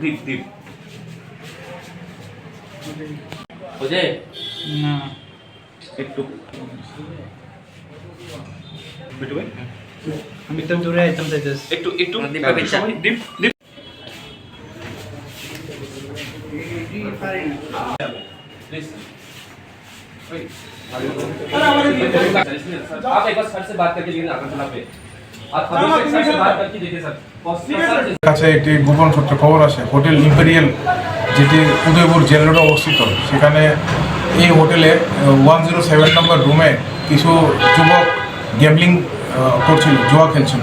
দীপ দীপ বুঝে না একটু বিটু ভাই আমি তো দূরে আইতাম চাইতেছি একটু একটু দীপ বেচা। দীপ দীপ प्लीज आप एक बार सर से बात करके लेकिन आकर्षण पे आप हमें सर से बात करके देखिए सर কাছে একটি গোপন সূত্রে খবর আছে হোটেল ইম্পেরিয়াল যেটি উদয়পুর জেল রোডে অবস্থিত সেখানে এই হোটেলে 107 নম্বর রুমে কিছু যুবক গ্যাম্বলিং করছিল জুয়া খেলছিল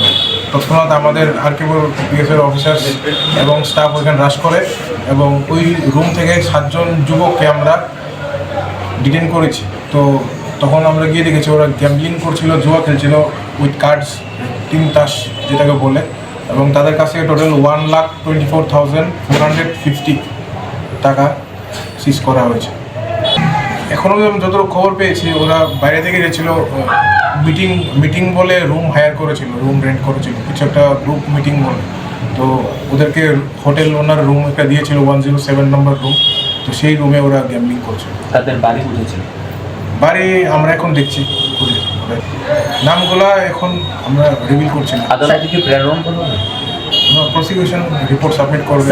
তৎক্ষণাৎ আমাদের আরকেপুর পিএসের অফিসার এবং স্টাফ ওইখানে হ্রাস করে এবং ওই রুম থেকে 7 জন যুবককে আমরা ডিটেন করেছি তো তখন আমরা গিয়ে দেখেছি ওরা গ্যাম্বলিং করছিল জুয়া খেলছিল উইথ কার্ডস টিম তাস যেটাকে বলে এবং তাদের কাছে টোটাল 1,24,450 টাকা সিজ করা হয়েছে। এখনও আমি যতটুকু খবর পেয়েছি ওরা বাইরে থেকে গেছিল মিটিং বলে রুম হায়ার করেছিল রুম রেন্ট করেছিল কিছু একটা গ্রুপ মিটিং বলে তো ওদেরকে হোটেল ওনার রুম একটা দিয়েছিল 107 নম্বর রুম তো সেই রুমে ওরা গ্যাম্বলিং করছিল। তাদের বাড়ি উঠেছিল বাড়ি আমরা এখন দেখছি নামগুলা এখন আমরা রিভিল করছি না আদালতে কি প্রেরণ করবো? প্রসিকিউশন রিপোর্ট সাবমিট করবে।